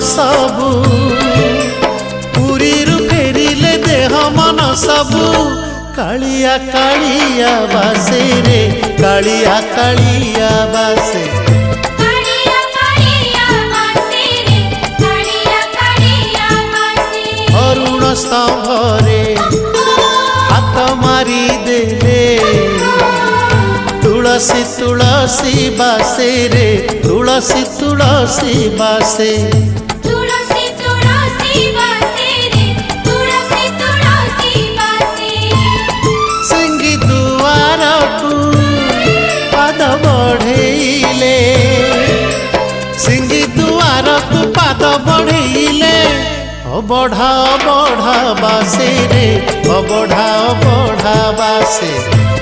सबू पुरीरु फेरिले देह मन सबू कालिया कालिया बासे रे कालिया कालिया बासे अरुण स्तंभरे हाथ मारी देले तुलसी तुलसी बासे रे तुलसी तुलसी बासे सिंगी दुआर को पाद बढ़ेले सिंगी दुआर को पाद बढ़ेले बढ़ा बढ़ा बासे रे बढ़ा बढ़ा बासे।